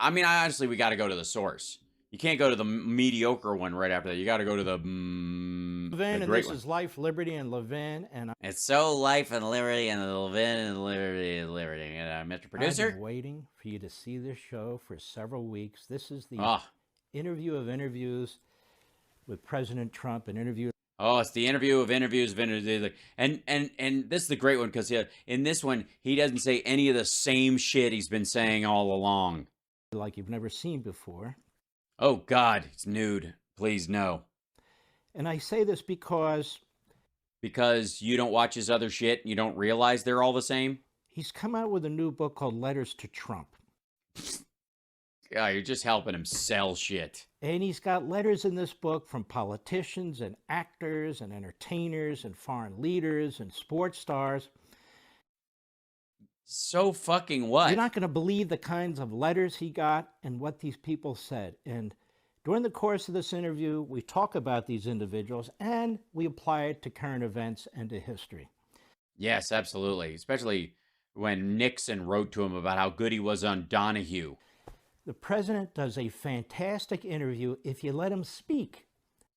I mean, honestly, we got to go to the source. You can't go to the mediocre one right after that. You got to go to the Levin, and great this one. is Life, Liberty, and Levin, and It's so life and liberty and Levin and liberty and liberty. Mr. I've Producer. been waiting for you to see this show for several weeks. This is the Oh, interview of interviews with President Trump, an interview. oh, it's the interview of interviews of interviews. And this is the great one because in this one, he doesn't say any of the same shit he's been saying all along. Like you've never seen before. Oh, God, it's nude. Please, no. And I say this because you don't watch his other shit and you don't realize they're all the same? he's come out with a new book called Letters to Trump. Yeah, you're just helping him sell shit. And he's got letters in this book from politicians and actors and entertainers and foreign leaders and sports stars. So fucking what? You're not going to believe the kinds of letters he got and what these people said. And during the course of this interview, we talk about these individuals and we apply it to current events and to history. Yes, absolutely. Especially when Nixon wrote to him about how good he was on Donahue. The president does a fantastic interview if you let him speak.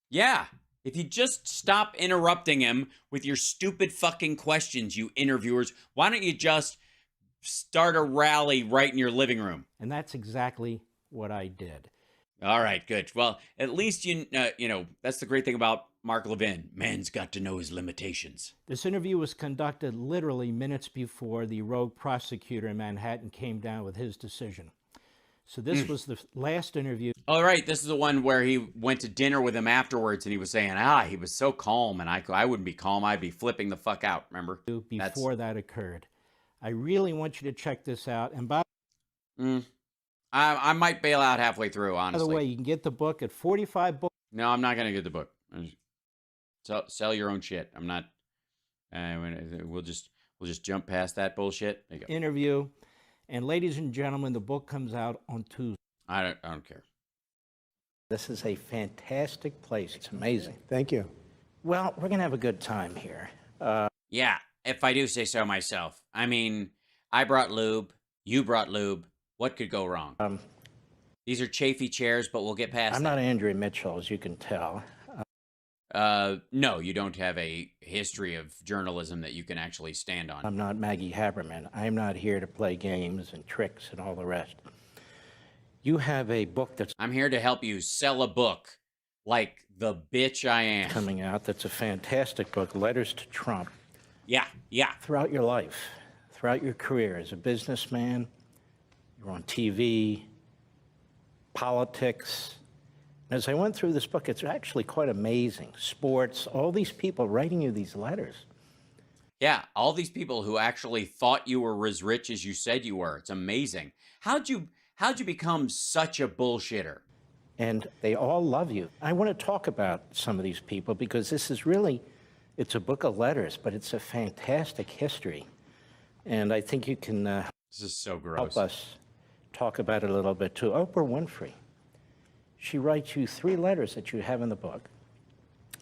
Yeah. If you just stop interrupting him with your stupid fucking questions, you interviewers, why don't you just start a rally right in your living room? And that's exactly what I did. All right, good. Well, at least you know, that's the great thing about Mark Levin. Man's got to know his limitations. This interview was conducted literally minutes before the rogue prosecutor in Manhattan came down with his decision. So this was the last interview. All right, this is the one where he went to dinner with him afterwards, and he was saying, he was so calm, and I wouldn't be calm. I'd be flipping the fuck out, remember? Before that occurred. I really want you to check this out. And by I might bail out halfway through, honestly. the way, you can get the book at 45 books. No, I'm not going to get the book. Sell your own shit. I'm not. We'll just jump past that bullshit. There you go. Interview. And ladies and gentlemen, the book comes out on Tuesday. I don't care. This is a fantastic place. It's amazing. Thank you. Well, we're going to have a good time here. Yeah, if I do say so myself. I mean, I brought lube. You brought lube. What could go wrong? These are chafy chairs, but we'll get past I'm that. not Andrea Mitchell, as you can tell. No, you don't have a history of journalism that you can actually stand on. I'm not Maggie Haberman. I'm not here to play games and tricks and all the rest. You have a book that's I'm here to help you sell a book like the bitch I am. coming out that's a fantastic book, Letters to Trump. Yeah. Throughout your life, throughout your career as a businessman, you're on TV, politics. As I went through this book, it's actually quite amazing. Sports, all these people writing you these letters. Yeah, all these people who actually thought you were as rich as you said you were. It's amazing. How'd you become such a bullshitter? And they all love you. I want to talk about some of these people because this is really, it's a book of letters, but it's a fantastic history. And I think you can This is so gross. help us talk about it a little bit too. Oprah Winfrey. She writes you 3 letters that you have in the book.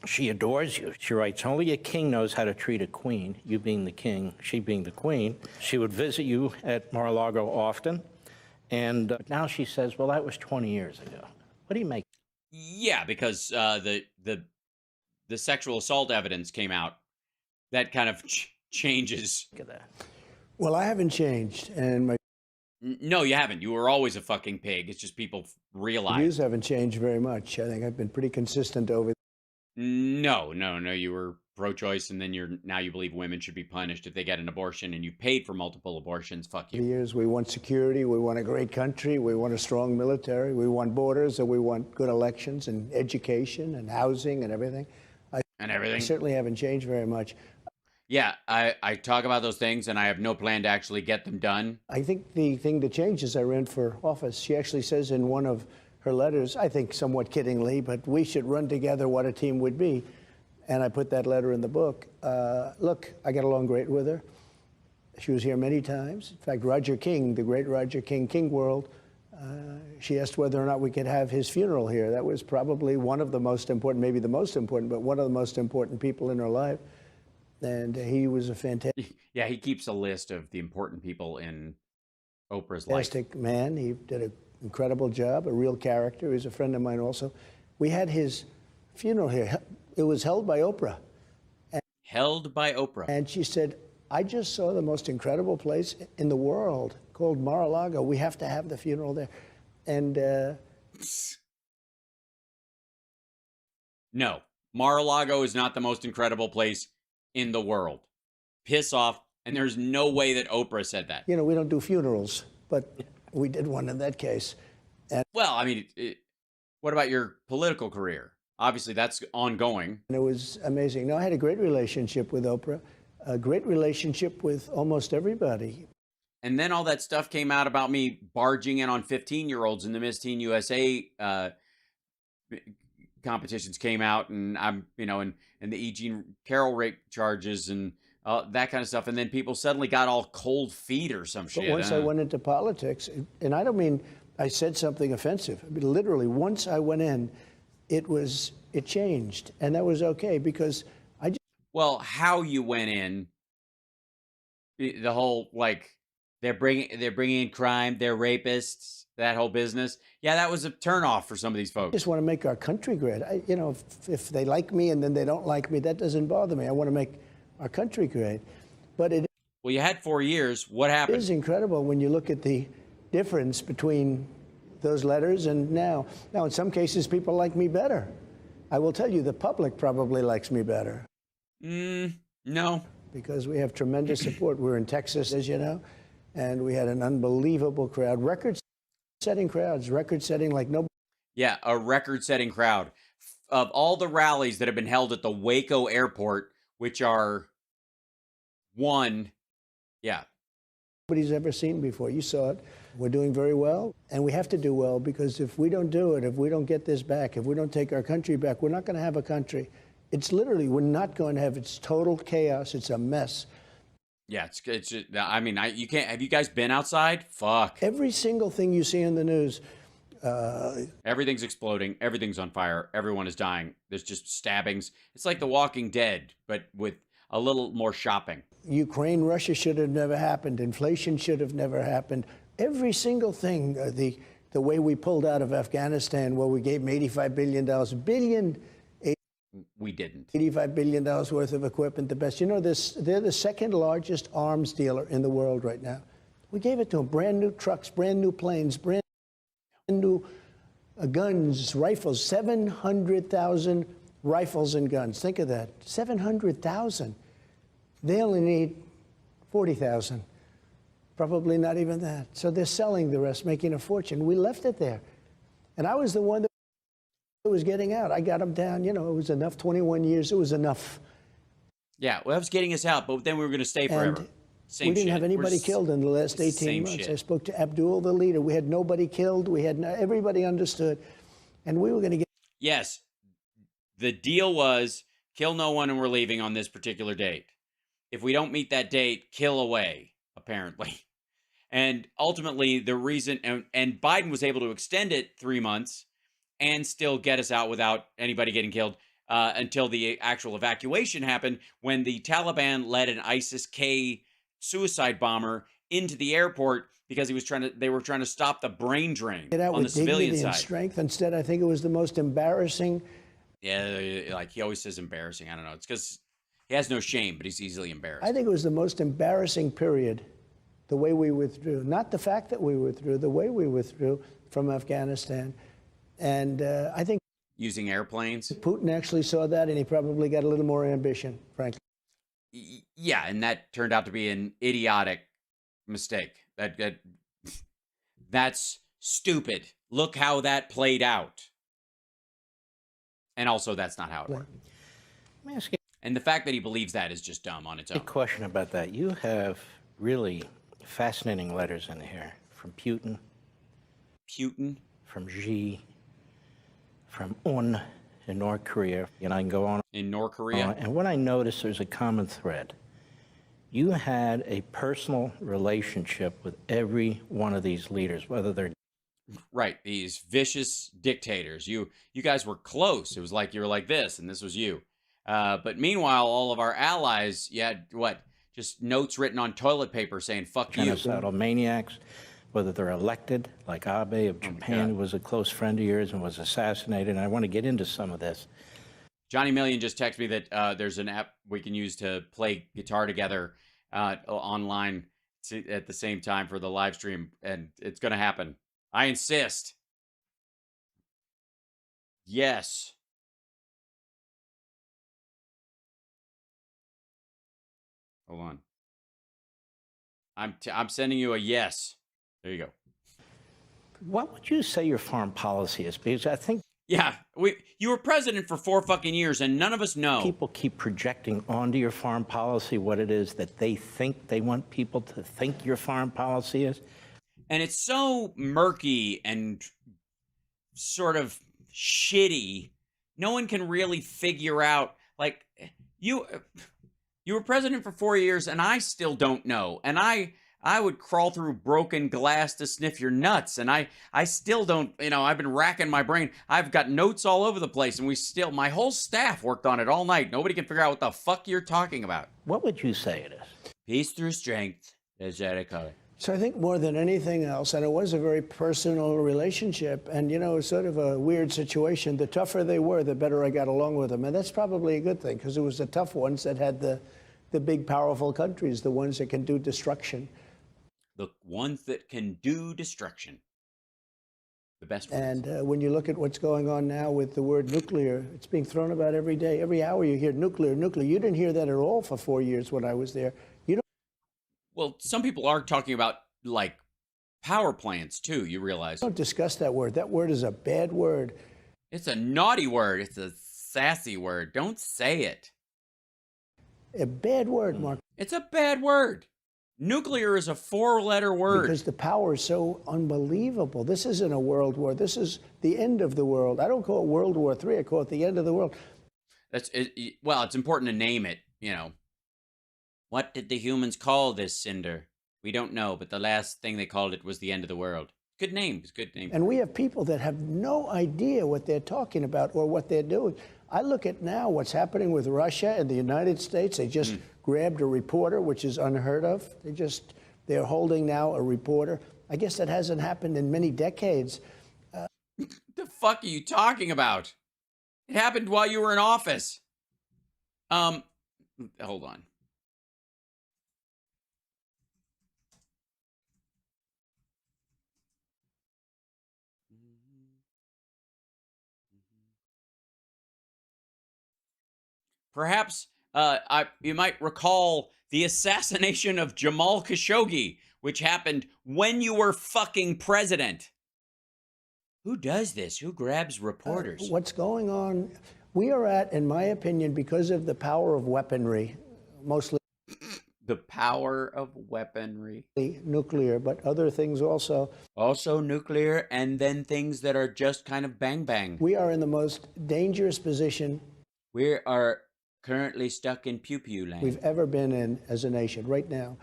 She adores you. She writes, only a king knows how to treat a queen, you being the king, she being the queen. She would visit you at Mar-a-Lago often. And now she says, well, that was 20 years ago. What do you make? Yeah, because the sexual assault evidence came out. That kind of changes. Look at that. Well, I haven't changed, and my No, you haven't. You were always a fucking pig. It's just people realize. views haven't changed very much. I think I've been pretty consistent over No. You were pro-choice, and then now you believe women should be punished if they get an abortion, and you paid for multiple abortions. Fuck the you. years. We want security. We want a great country. We want a strong military. We want borders, and we want good elections and education and housing and everything. I certainly haven't changed very much. Yeah, I talk about those things, and I have no plan to actually get them done. I think the thing that changed is I ran for office. She actually says in one of her letters, I think somewhat kiddingly, but we should run together what a team would be. And I put that letter in the book. Look, I got along great with her. She was here many times. In fact, Roger King, the great Roger King, King World, she asked whether or not we could have his funeral here. That was probably one of the most important, maybe the most important, but one of the most important people in her life. And he was a fantastic Yeah, he keeps a list of the important people in Oprah's life. man. He did a incredible job, a real character. He's a friend of mine also. We had his funeral here. It was held by Oprah. Held by Oprah. And she said, I just saw the most incredible place in the world called Mar-a-Lago. We have to have the funeral there. And no, Mar-a-Lago is not the most incredible place in the world. Piss off. And there's no way that Oprah said that. you know, we don't do funerals, but we did one in that case. Well, I mean, what about your political career? Obviously, that's ongoing. And it was amazing. No, I had a great relationship with Oprah, a great relationship with almost everybody. And then all that stuff came out about me barging in on 15-year-olds in the Miss Teen USA competitions came out, and I'm, you know, and the E. Jean Carroll rape charges and that kind of stuff. And then people suddenly got all cold feet or some shit. But once I went into politics, and I don't mean I said something offensive. I mean, literally, once I went in, it changed, and that was okay because I just. Well, how you went in, the whole like they're bringing in crime, they're rapists, that whole business. Yeah, that was a turnoff for some of these folks. Just want to make our country great. You know, if they like me and then they don't like me, that doesn't bother me. I want to make our country great. But it Well, you had 4 years. What happened? is incredible when you look at the difference between those letters and now. Now, in some cases, people like me better. I will tell you, the public probably likes me better. No. Because we have tremendous support. We're in Texas, as you know, and we had an unbelievable crowd. Record-setting crowds, record-setting like nobody. Yeah, a record-setting crowd. Of all the rallies that have been held at the Waco airport, which are Nobody's ever seen before. You saw it. We're doing very well, and we have to do well because if we don't do it, if we don't get this back, if we don't take our country back, we're not going to have a country. It's literally, we're not going to have, it's total chaos. It's a mess. Yeah, it's I mean, you can't, have you guys been outside? Fuck. Every single thing you see in the news. Everything's exploding. Everything's on fire. Everyone is dying. There's just stabbings. It's like The Walking Dead, but with a little more shopping. Ukraine, Russia should have never happened. Inflation should have never happened. Every single thing, the way we pulled out of Afghanistan, where we gave them $85 billion, We didn't. $85 billion worth of equipment, the best. You know, they're the second largest arms dealer in the world right now. We gave it to them, brand new trucks, brand new planes, brand new guns, rifles, 700,000 rifles and guns. Think of that, 700,000. They only need 40,000. Probably not even that. So they're selling the rest, making a fortune. We left it there. And I was the one that was getting out. I got them down. You know, it was enough. 21 years, it was enough. Yeah, well, that was getting us out, but then we were going to stay forever. And Same we didn't shit. have anybody We're killed in the last 18 same months. shit. I spoke to Abdul, the leader. We had nobody killed. We had everybody understood. And we were going to get. Yes. The deal was kill no one and we're leaving on this particular date. If we don't meet that date, kill away, apparently. And ultimately, the reason, and Biden was able to extend it 3 months and still get us out without anybody getting killed until the actual evacuation happened when the Taliban led an ISIS-K suicide bomber into the airport because they were trying to stop the brain drain Get out on the with civilian dignity side. and strength. Instead, I think it was the most embarrassing. Yeah, like he always says embarrassing. I don't know. It's because he has no shame, but he's easily embarrassed. I think it was the most embarrassing period, the way we withdrew. Not the fact that we withdrew, the way we withdrew from Afghanistan. And I think Using airplanes. Putin actually saw that, and he probably got a little more ambition, frankly. Yeah, and that turned out to be an idiotic mistake. That's stupid. Look how that played out. And also, that's not how it worked. Let me ask you And the fact that he believes that is just dumb on its a own. question about that. You have really fascinating letters in here from Putin, Putin? from Xi, from Un in North Korea, and I can go on. In North Korea? And what I noticed, there's a common thread. You had a personal relationship with every one of these leaders, whether they're Right, these vicious dictators. You guys were close. It was like you were like this, and this was you. But meanwhile, all of our allies, you had what? Just notes written on toilet paper saying "fuck you." genocidal maniacs. whether they're elected, like Abe of Japan, who was a close friend of yours and was assassinated. And I want to get into some of this. Johnny Million just texted me that there's an app we can use to play guitar together online at the same time for the live stream, and it's going to happen. I insist. Yes. Hold on. I'm sending you a yes. There you go. What would you say your foreign policy is? Because I think you were president for 4 fucking years, and none of us know. People keep projecting onto your foreign policy what it is that they think they want people to think your foreign policy is. And it's so murky and sort of shitty. No one can really figure out, like, you were president for 4 years, and I still don't know. And I would crawl through broken glass to sniff your nuts, and I still don't, I've been racking my brain. I've got notes all over the place, and my whole staff worked on it all night. Nobody can figure out what the fuck you're talking about. What would you say it is? Peace through strength, as I call it. So I think more than anything else, and it was a very personal relationship, and, sort of a weird situation. The tougher they were, the better I got along with them. And that's probably a good thing, because it was the tough ones that had the big, powerful countries, the ones that can do destruction. The ones that can do destruction. The best ones. And when you look at what's going on now with the word nuclear, it's being thrown about every day. Every hour you hear nuclear, nuclear. You didn't hear that at all for 4 years when I was there. Well, some people are talking about, like, power plants, too, you realize. Don't discuss that word. That word is a bad word. It's a naughty word. It's a sassy word. Don't say it. A bad word, Mark. It's a bad word. Nuclear is a 4-letter word. Because the power is so unbelievable. This isn't a world war. This is the end of the world. I don't call it World War III. I call it the end of the world. Well, it's important to name it, What did the humans call this cinder? We don't know, but the last thing they called it was the end of the world. Good name. It's a good name. And we have people that have no idea what they're talking about or what they're doing. I look at now what's happening with Russia and the United States. They just grabbed a reporter, which is unheard of. They're holding now a reporter. I guess that hasn't happened in many decades. The fuck are you talking about? It happened while you were in office. Hold on. Perhaps you might recall the assassination of Jamal Khashoggi, which happened when you were fucking president. Who does this? Who grabs reporters? What's going on? We are at, in my opinion, because of the power of weaponry, mostly the power of weaponry. Nuclear, but other things also. Also nuclear, and then things that are just kind of bang bang. We are in the most dangerous position. We are currently stuck in pew-pew land. We've ever been in as a nation right now.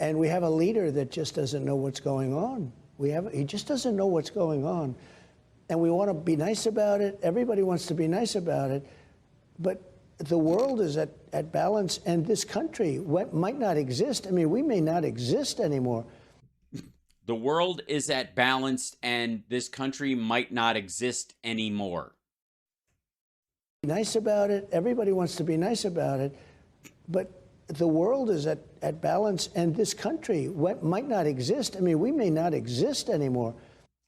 And we have a leader that just doesn't know what's going on. He just doesn't know what's going on. And we want to be nice about it. Everybody wants to be nice about it. But the world is at balance, and this country might not exist. I mean, we may not exist anymore. The world is at balance, and this country might not exist anymore. Nice about it. Everybody wants to be nice about it. But the world is at balance, and this country might not exist. I mean, we may not exist anymore.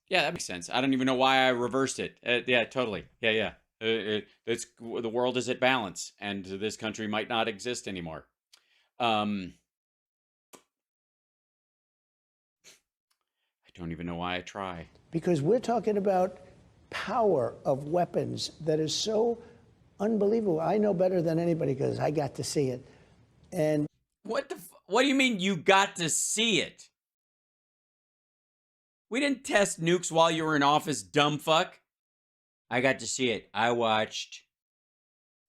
Yeah, that makes sense. I don't even know why I reversed it. Yeah, totally. Yeah. The world is at balance, and this country might not exist anymore. I don't even know why I try. Because we're talking about power of weapons that is so unbelievable. I know better than anybody because I got to see it. And what do you mean you got to see it? We didn't test nukes while you were in office, dumb fuck. I got to see it. I watched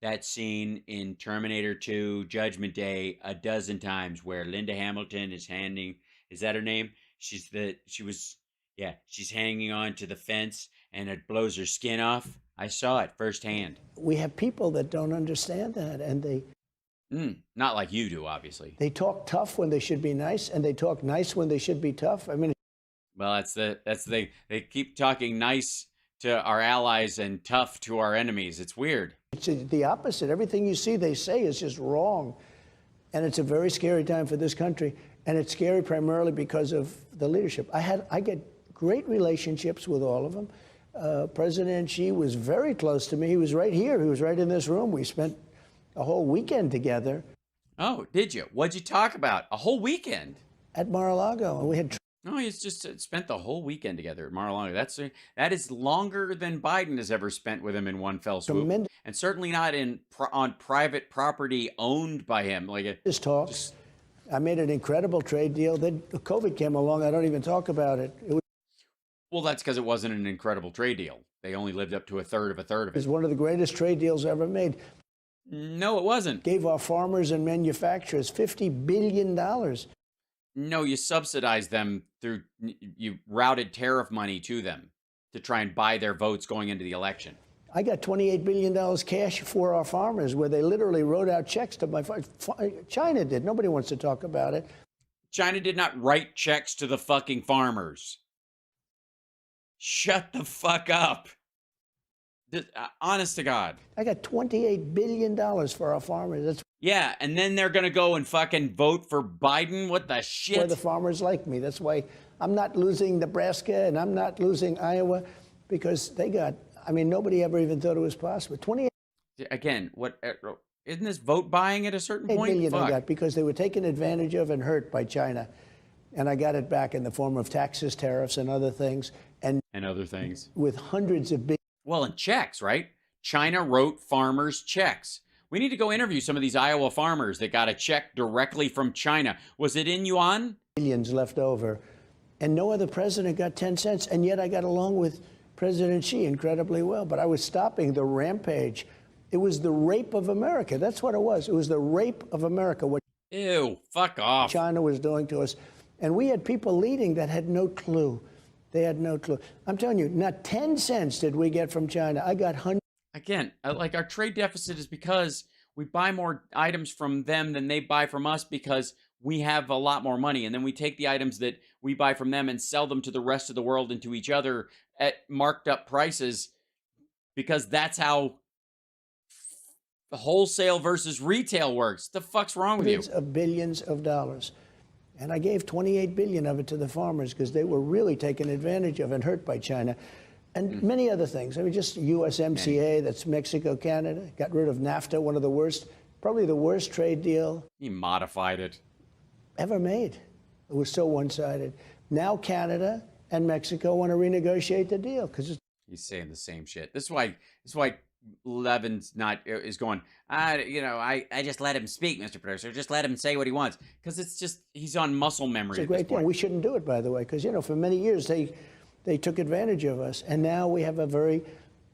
that scene in Terminator 2 Judgment Day a dozen times where Linda Hamilton is is that her name? She's hanging on to the fence and it blows her skin off. I saw it firsthand. We have people that don't understand that, and they not like you do, obviously. They talk tough when they should be nice, and they talk nice when they should be tough. I mean, Well, that's the thing. They keep talking nice to our allies and tough to our enemies. It's weird. It's the opposite. Everything you see they say is just wrong. And it's a very scary time for this country. And it's scary primarily because of the leadership. I get great relationships with all of them. President Xi was very close to me. He was right here. He was right in this room. We spent a whole weekend together. Oh, did you? What'd you talk about? A whole weekend? At Mar-a-Lago. And we had No, he's just spent the whole weekend together at Mar-a-Lago. That is longer than Biden has ever spent with him in one fell swoop, tremendous and certainly not on private property owned by him. talks. I made an incredible trade deal. Then COVID came along. I don't even talk about it. Well, that's because it wasn't an incredible trade deal. They only lived up to a third of It was one of the greatest trade deals ever made. No, it wasn't. Gave our farmers and manufacturers $50 billion. No, you subsidized them through, you routed tariff money to them to try and buy their votes going into the election. I got $28 billion cash for our farmers, where they literally wrote out checks to my farmers. China did. Nobody wants to talk about it. China did not write checks to the fucking farmers. Shut the fuck up. Honest to God. I got $28 billion for our farmers. That's Yeah, and then they're going to go and fucking vote for Biden? What the shit? why the farmers like me. That's why I'm not losing Nebraska and I'm not losing Iowa, because they got, I mean, nobody ever even thought it was possible. 28 Again, what isn't this vote buying at a certain point? billion Fuck. I got because they were taken advantage of and hurt by China. And I got it back in the form of taxes, tariffs, and other things. And other things. with hundreds of billions. Well, and checks, right? China wrote farmers checks. We need to go interview some of these Iowa farmers that got a check directly from China. Was it in yuan? Billions left over. And no other president got 10 cents. And yet I got along with President Xi incredibly well. But I was stopping the rampage. It was the rape of America. That's what it was. It was the rape of America, what Ew, fuck off. China was doing to us. And we had people leading that had no clue. They had no clue. I'm telling you, not 10 cents did we get from China. I got hundreds. Again, like our trade deficit is because we buy more items from them than they buy from us because we have a lot more money. And then we take the items that we buy from them and sell them to the rest of the world and to each other at marked up prices, because that's how wholesale versus retail works. The fuck's wrong with you? Hundreds of billions of dollars. And I gave 28 billion of it to the farmers because they were really taken advantage of and hurt by China. And many other things. I mean, just USMCA, that's Mexico, Canada, got rid of NAFTA, one of the worst, probably the worst trade deal He modified it. ever made. It was so one-sided. Now Canada and Mexico want to renegotiate the deal because it's He's saying the same shit. This is why Levin's is going, I just let him speak, Mr. Producer. Just let him say what he wants. Because it's just, he's on muscle memory a at this great deal. point. We shouldn't do it, by the way, because, for many years they took advantage of us. And now we have a very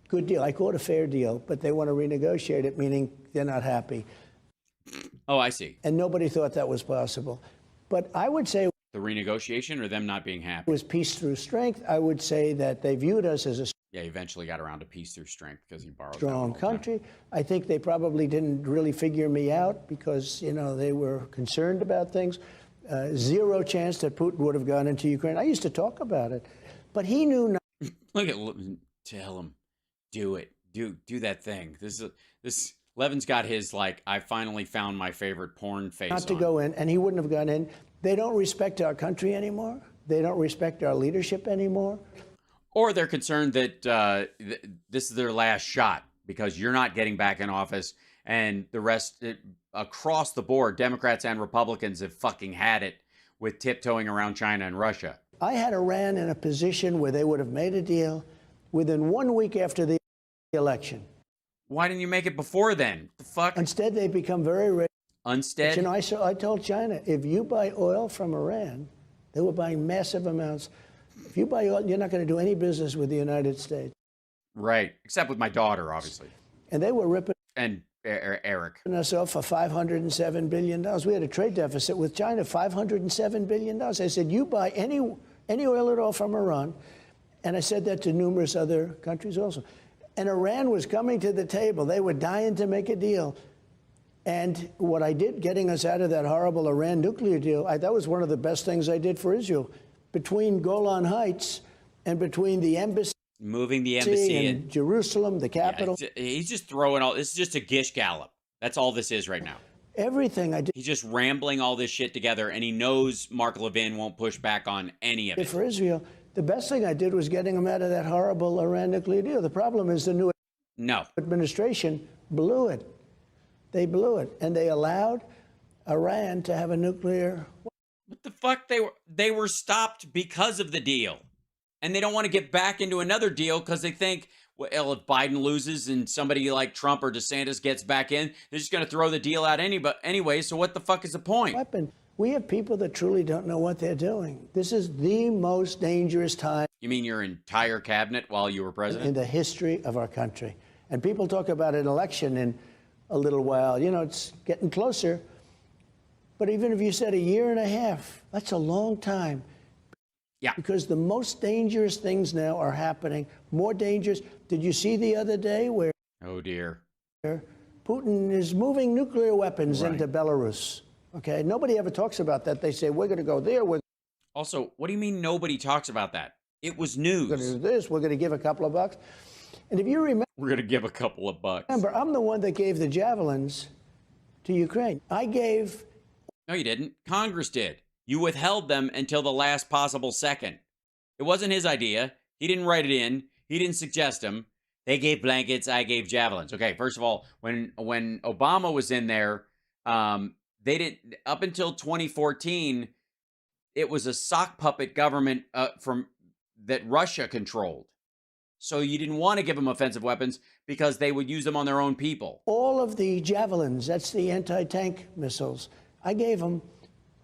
good deal. I call it a fair deal, but they want to renegotiate it, meaning they're not happy. Oh, I see. And nobody thought that was possible. But I would say The renegotiation or them not being happy? it was peace through strength. I would say that they viewed us as a Yeah, he eventually got around to peace through strength because he borrowed that strong all the time. country. I think they probably didn't really figure me out because, they were concerned about things. Zero chance that Putin would have gone into Ukraine. I used to talk about it. But he knew not Look at, tell him, do it, do that thing. This Levin's got his I finally found my favorite porn face to on. go in, and he wouldn't have gone in. They don't respect our country anymore. They don't respect our leadership anymore. Or they're concerned that this is their last shot because you're not getting back in office, and the rest across the board, Democrats and Republicans have fucking had it with tiptoeing around China and Russia. I had Iran in a position where they would have made a deal within 1 week after the election. Why didn't you make it before then? The fuck? Instead, they become very rich. Unstead? I told China, if you buy oil from Iran, they were buying massive amounts. If you buy oil, you're not going to do any business with the United States. Right. Except with my daughter, obviously. And they were ripping And Eric. us off for $507 billion. We had a trade deficit with China, $507 billion. I said, you buy any oil at all from Iran. And I said that to numerous other countries also. And Iran was coming to the table. They were dying to make a deal. And what I did, getting us out of that horrible Iran nuclear deal, that was one of the best things I did for Israel. between Golan Heights and between the embassy, moving the embassy in Jerusalem, the capital. Yeah, he's just throwing all this is just a gish gallop. That's all this is right now. Everything I did. He's just rambling all this shit together, and he knows Mark Levin won't push back on any of it. For Israel, the best thing I did was getting them out of that horrible Iran nuclear deal. The problem is the new administration blew it. They blew it, and they allowed Iran to have a nuclear. What the fuck? They were stopped because of the deal, and they don't want to get back into another deal because they think, well, if Biden loses and somebody like Trump or DeSantis gets back in, they're just going to throw the deal out anyway. So what the fuck is the point? Weapon. We have people that truly don't know what they're doing. This is the most dangerous time. You mean your entire cabinet while you were president? In the history of our country. And people talk about an election in a little while. You know, it's getting closer. But even if you said a year and a half, that's a long time. Yeah. Because the most dangerous things now are happening. More dangerous. Did you see the other day where? Oh, dear. Putin is moving nuclear weapons into Belarus. Okay. Nobody ever talks about that. They say, we're going to go there. Also, what do you mean nobody talks about that? It was news. We're going to do this. We're going to give a couple of bucks. And if you remember. We're going to give a couple of bucks. Remember, I'm the one that gave the javelins to Ukraine. I gave. No, you didn't. Congress did. You withheld them until the last possible second. It wasn't his idea. He didn't write it in. He didn't suggest them. They gave blankets. I gave javelins. Okay, first of all, when Obama was in there, they didn't. Up until 2014, it was a sock puppet government from that Russia controlled. So you didn't want to give them offensive weapons because they would use them on their own people. All of the javelins, that's the anti-tank missiles. I gave them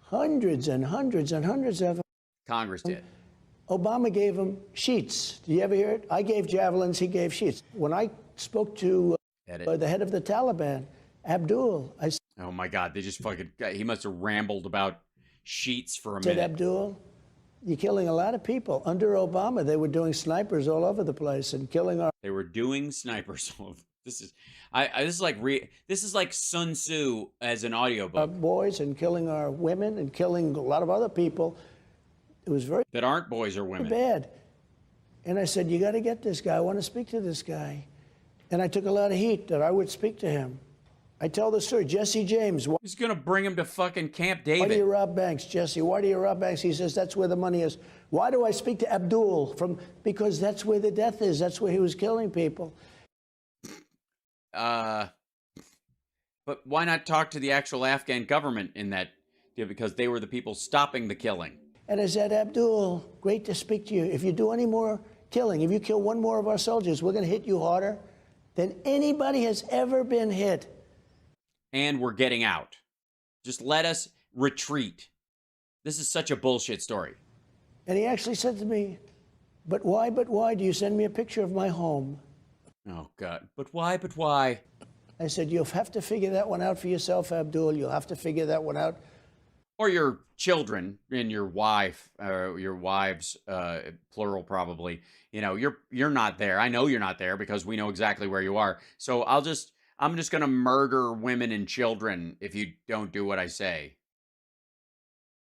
hundreds and hundreds and hundreds of them. Congress did. Obama gave them sheets. Do you ever hear it? I gave javelins, he gave sheets. When I spoke to the head of the Taliban, Abdul, I said, oh my God, they just fucking, he must have rambled about sheets for a minute. minute. Abdul, you're killing a lot of people. Under Obama, they were doing snipers all over the place and killing our. They were doing snipers. This is, this is like Sun Tzu as an audiobook. Our boys and killing our women and killing a lot of other people. It was very that aren't boys or women. Bad. And I said, you got to get this guy. I want to speak to this guy. And I took a lot of heat that I would speak to him. I tell the story. Jesse James. He's going to bring him to fucking Camp David. Why do you rob banks, Jesse? Why do you rob banks? He says, that's where the money is. Why do I speak to Abdul? Because that's where the death is. That's where he was killing people. But why not talk to the actual Afghan government in that deal? Because they were the people stopping the killing. And I said, Abdul, great to speak to you. If you do any more killing, if you kill one more of our soldiers, we're going to hit you harder than anybody has ever been hit. And we're getting out. Just let us retreat. This is such a bullshit story. And he actually said to me, but why do you send me a picture of my home? Oh, God. But why? I said, you'll have to figure that one out for yourself, Abdul. You'll have to figure that one out. Or your children and your wife, your wives, plural probably. You know, you're not there. I know you're not there because we know exactly where you are. So I'm just going to murder women and children if you don't do what I say.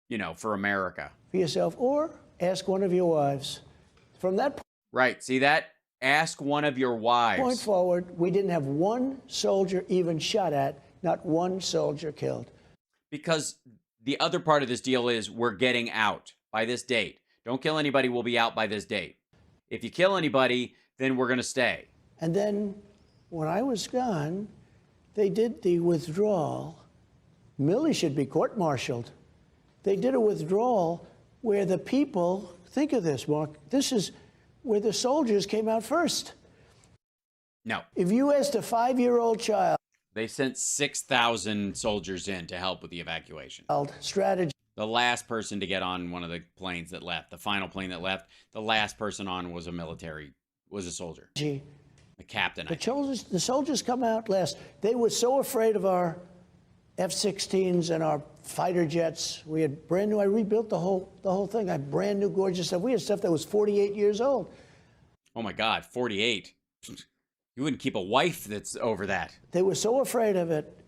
You know, for America. For yourself, or ask one of your wives. From that point. Right. See that? Ask one of your wives. Point forward, we didn't have one soldier even shot at, not one soldier killed. Because the other part of this deal is we're getting out by this date. Don't kill anybody, we'll be out by this date. If you kill anybody, then we're going to stay. And then when I was gone, they did the withdrawal. Milley should be court-martialed. They did a withdrawal where the people, think of this, Mark, this is where the soldiers came out first. No. If you asked a 5-year-old child. They sent 6,000 soldiers in to help with the evacuation. Strategy. The last person to get on one of the planes that left, the final plane that left, the last person on was a soldier. A captain. The soldiers come out last. They were so afraid of our F-16s and our fighter jets. We had brand new. I rebuilt the whole thing. I had brand new, gorgeous stuff. We had stuff that was 48 years old. Oh my God, 48. You wouldn't keep a wife that's over that. They were so afraid of it,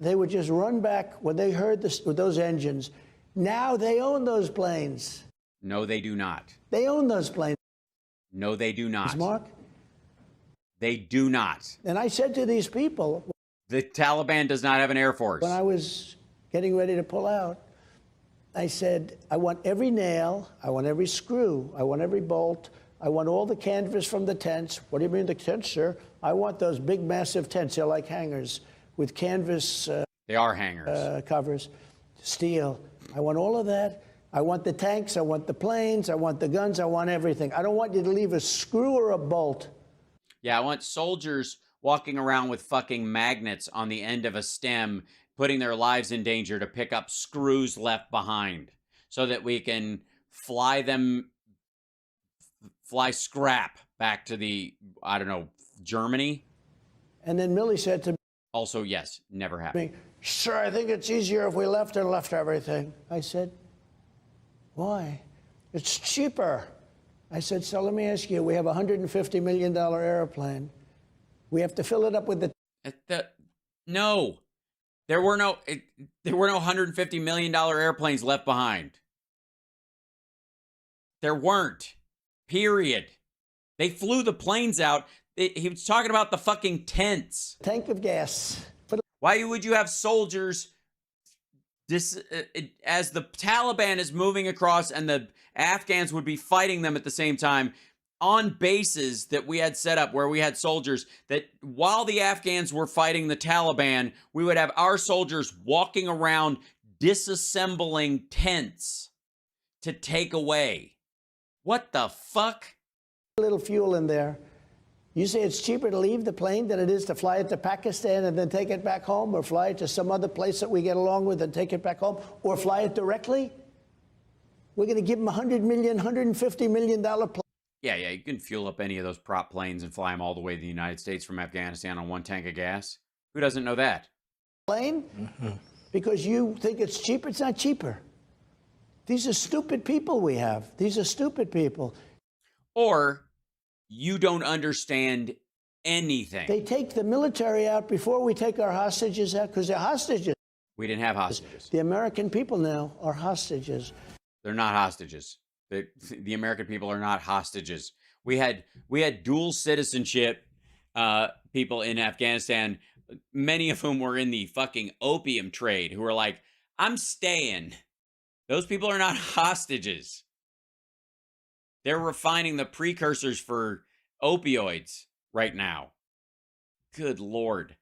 they would just run back when they heard those engines. Now they own those planes. No, they do not. They own those planes, No, they do not. Mark. They do not. And I said to these people, The Taliban does not have an air force. when I was getting ready to pull out, I said, I want every nail, I want every screw, I want every bolt, I want all the canvas from the tents. What do you mean the tents, sir? I want those big, massive tents. They're like hangars with canvas They are hangars. covers, steel. I want all of that. I want the tanks, I want the planes, I want the guns, I want everything. I don't want you to leave a screw or a bolt. Yeah, I want soldiers walking around with fucking magnets on the end of a stem, putting their lives in danger to pick up screws left behind so that we can fly scrap back to the, I don't know, Germany. And then Millie said to Also, yes, never happened. me, sir, I think it's easier if we left everything. I said, why? It's cheaper. I said, so let me ask you, we have a $150 million airplane. We have to fill it up with No, there were no $150 million airplanes left behind. There weren't. Period. They flew the planes out. He was talking about the fucking tents. tank of gas. Why would you have soldiers as the Taliban is moving across and the Afghans would be fighting them at the same time on bases that we had set up where we had soldiers that while the Afghans were fighting the Taliban, we would have our soldiers walking around disassembling tents to take away. What the fuck? A little fuel in there. You say it's cheaper to leave the plane than it is to fly it to Pakistan and then take it back home, or fly it to some other place that we get along with and take it back home, or fly it directly? We're going to give them $100 million, $150 million plane. Yeah, you can fuel up any of those prop planes and fly them all the way to the United States from Afghanistan on one tank of gas. Who doesn't know that? Because you think it's cheaper. It's not cheaper. These are stupid people we have. These are stupid people. Or you don't understand anything. They take the military out before we take our hostages out because they're hostages. We didn't have hostages. The American people now are hostages. They're not hostages. The American people are not hostages. We had dual citizenship people in Afghanistan, many of whom were in the fucking opium trade, who were like, I'm staying. Those people are not hostages. They're refining the precursors for opioids right now. Good Lord.